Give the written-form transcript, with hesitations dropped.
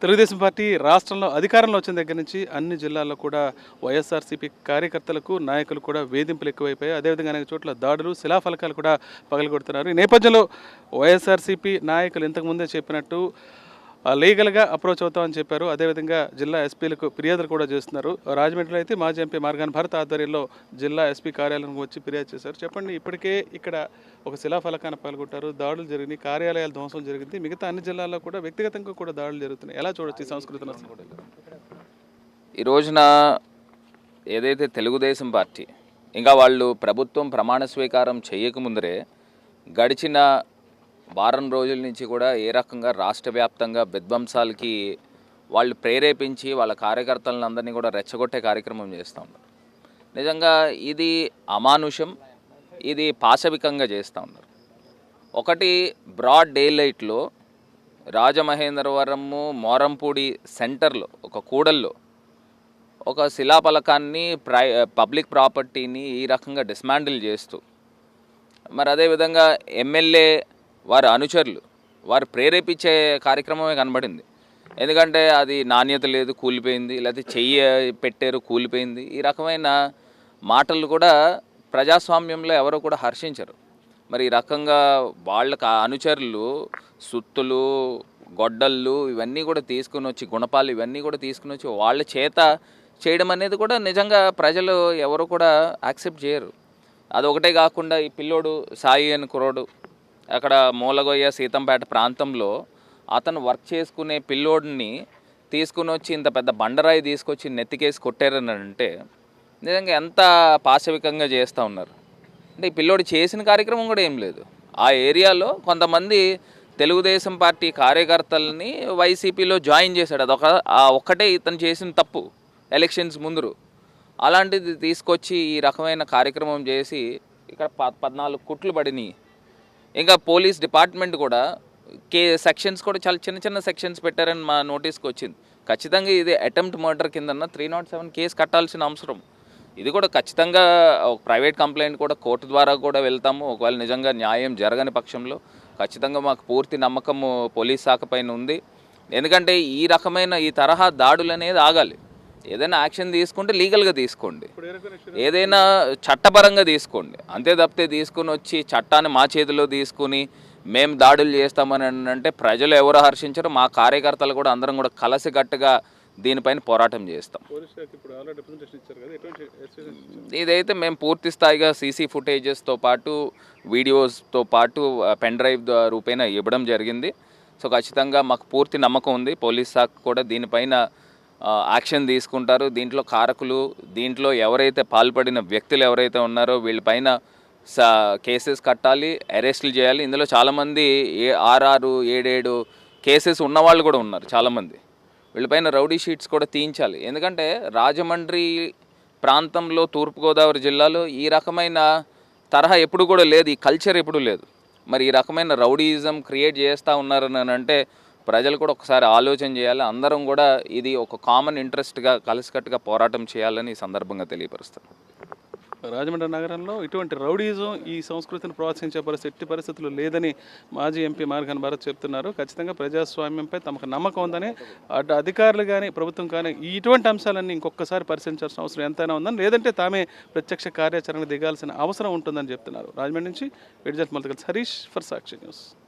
Telugu Desam party రాష్ట్రంలో అధికారంలో వచ్చిన దగ్గర నుంచి అన్ని జిల్లాల్లో కూడా వైఎస్ఆర్సీపీ కార్యకర్తలకు నాయకులు కూడా వేధింపులు ఎక్కువైపోయాయి. అదేవిధంగా అనేక చోట్ల దాడులు శిలాఫలకాలు కూడా పగలగొడుతున్నారు. ఈ నేపథ్యంలో వైఎస్ఆర్సీపీ నాయకులు ఇంతకుముందే చెప్పినట్టు లీగల్గా అప్రోచ్ అవుతామని చెప్పారు. అదేవిధంగా జిల్లా ఎస్పీలకు ఫిర్యాదులు కూడా చేస్తున్నారు. రాజమండ్రిలో అయితే మాజీ ఎంపీ మార్గాన్ భరత్ ఆధ్వర్యంలో జిల్లా ఎస్పీ కార్యాలయానికి వచ్చి ఫిర్యాదు చేశారు. చెప్పండి, ఇప్పటికే ఇక్కడ ఒక శిలాఫలకాన్ని పాల్గొంటారు, దాడులు జరిగినాయి, కార్యాలయాల ధ్వంసం జరిగింది, మిగతా అన్ని జిల్లాల్లో కూడా వ్యక్తిగతంగా కూడా దాడులు జరుగుతున్నాయి. ఎలా చూడొచ్చు ఈ సంస్కృతిని? ఈ రోజున ఏదైతే తెలుగుదేశం పార్టీ ఇంకా వాళ్ళు ప్రభుత్వం ప్రమాణ స్వీకారం చేయకముందరే గడిచిన వారం రోజుల నుంచి కూడా ఏ రకంగా రాష్ట్ర వ్యాప్తంగా విధ్వంసాలకి వాళ్ళు ప్రేరేపించి వాళ్ళ కార్యకర్తలందరినీ కూడా రెచ్చగొట్టే కార్యక్రమం చేస్తూ ఉన్నారు. నిజంగా ఇది అమానుషం, ఇది పాశవికంగా చేస్తూ ఉన్నారు. ఒకటి, బ్రాడ్ డే లైట్లో రాజమహేంద్రవరము మోరంపూడి సెంటర్లో ఒక కూడల్లో ఒక శిలాఫలకాన్ని పబ్లిక్ ప్రాపర్టీని ఈ రకంగా డిస్మాండిల్ చేస్తూ, మరి అదేవిధంగా ఎమ్మెల్యే వారి అనుచరులు వారు ప్రేరేపించే కార్యక్రమమే కనబడింది. ఎందుకంటే అది నాణ్యత లేదు, కూలిపోయింది, లేకపోతే చెయ్యి పెట్టారు, కూలిపోయింది, ఈ రకమైన మాటలు కూడా ప్రజాస్వామ్యంలో ఎవరు కూడా హర్షించరు. మరి ఈ రకంగా వాళ్ళకి అనుచరులు సుత్తులు, గొడ్డళ్ళు ఇవన్నీ కూడా తీసుకుని వచ్చి, గుణపాలు ఇవన్నీ కూడా తీసుకుని వచ్చి వాళ్ళ చేత చేయడం అనేది కూడా నిజంగా ప్రజలు ఎవరు కూడా యాక్సెప్ట్ చేయరు. అదొకటే కాకుండా ఈ పిల్లోడు సాయి అని కుర్రోడు అక్కడ మూలగొయ్య సీతంపేట ప్రాంతంలో అతను వర్క్ చేసుకునే పిల్లోడిని తీసుకుని వచ్చి ఇంత పెద్ద బండరాయి తీసుకొచ్చి నెత్తికేసి కొట్టారని అంటే నిజంగా ఎంత పాశవికంగా చేస్తూ ఉన్నారు. అంటే ఈ పిల్లోడు చేసిన కార్యక్రమం కూడా ఏం లేదు. ఆ ఏరియాలో కొంతమంది తెలుగుదేశం పార్టీ కార్యకర్తలని వైసీపీలో జాయిన్ చేశాడు. ఒక్కటే ఇతను చేసిన తప్పు ఎలక్షన్స్ ముందు. అలాంటిది తీసుకొచ్చి ఈ రకమైన కార్యక్రమం చేసి ఇక్కడ 14 కుట్లు పడినాయి. ఇంకా పోలీస్ డిపార్ట్మెంట్ కూడా సెక్షన్స్ కూడా చాలా చిన్న చిన్న సెక్షన్స్ పెట్టారని మా నోటీస్కి వచ్చింది. ఖచ్చితంగా ఇది అటెంప్ట్ మర్డర్ కింద 307 కేసు కట్టాల్సిన అవసరం. ఇది కూడా ఖచ్చితంగా ఒక ప్రైవేట్ కంప్లైంట్ కూడా కోర్టు ద్వారా కూడా వెళ్తాము. ఒకవేళ నిజంగా న్యాయం జరగని పక్షంలో ఖచ్చితంగా మాకు పూర్తి నమ్మకము పోలీస్ శాఖ పైన ఉంది. ఎందుకంటే ఈ రకమైన ఈ తరహా దాడులు అనేది ఆగాలి. ఏదైనా యాక్షన్ తీసుకుంటే లీగల్గా తీసుకోండి, ఏదైనా చట్టపరంగా తీసుకోండి. అంతే తప్పితే తీసుకుని వచ్చి చట్టాన్ని మా చేతిలో తీసుకుని మేము దాడులు చేస్తామని అంటే ప్రజలు ఎవరు హర్షించరు. మా కార్యకర్తలు కూడా అందరం కూడా కలసికట్టుగా దీనిపైన పోరాటం చేస్తాం. ఇదైతే మేము పూర్తి స్థాయిగా సీసీ ఫుటేజెస్తో పాటు వీడియోస్తో పాటు పెన్ డ్రైవ్ రూపేణ ఇవ్వడం జరిగింది. సో ఖచ్చితంగా మాకు పూర్తి నమ్మకం ఉంది పోలీస్ శాఖ కూడా దీనిపైన యాక్షన్ తీసుకుంటారు. దీంట్లో కారకులు, దీంట్లో ఎవరైతే పాల్పడిన వ్యక్తులు ఎవరైతే ఉన్నారో వీళ్ళపైన కేసెస్ కట్టాలి, అరెస్టులు చేయాలి. ఇందులో చాలామంది 6, 7 కేసెస్ ఉన్నవాళ్ళు కూడా ఉన్నారు చాలామంది. వీళ్ళపైన రౌడీ షీట్స్ కూడా తీయించాలి. ఎందుకంటే రాజమండ్రి ప్రాంతంలో, తూర్పుగోదావరి జిల్లాలో ఈ రకమైన తరహా ఎప్పుడు కూడా లేదు, ఈ కల్చర్ ఎప్పుడు లేదు. మరి ఈ రకమైన రౌడీయిజం క్రియేట్ చేస్తూ ఉన్నారని అంటే ప్రజలు కూడా ఒకసారి ఆలోచన చేయాలి. అందరం కూడా ఇది ఒక కామన్ ఇంట్రెస్ట్గా కలిసికట్టుగా పోరాటం చేయాలని ఈ సందర్భంగా తెలియపరుస్తారు. రాజమండ్రి నగరంలో ఇటువంటి రౌడీజం ఈ సంస్కృతిని ప్రోత్సహించే ఎట్టి పరిస్థితులు లేదని మాజీ ఎంపీ మార్గాన్ భరత్ చెప్తున్నారు. ఖచ్చితంగా ప్రజాస్వామ్యంపై తమకు నమ్మకం ఉందని, అటు అధికారులు కానీ ప్రభుత్వం కానీ ఇటువంటి అంశాలన్నీ ఇంకొకసారి పరిశీలించాల్సిన అవసరం ఎంతైనా ఉందని, లేదంటే తామే ప్రత్యక్ష కార్యాచరణ దిగాల్సిన అవసరం ఉంటుందని చెప్తున్నారు. రాజమండ్రి నుంచి విడిజట్ మల్తకల్ హరీష్ ఫర్ సాక్షి న్యూస్.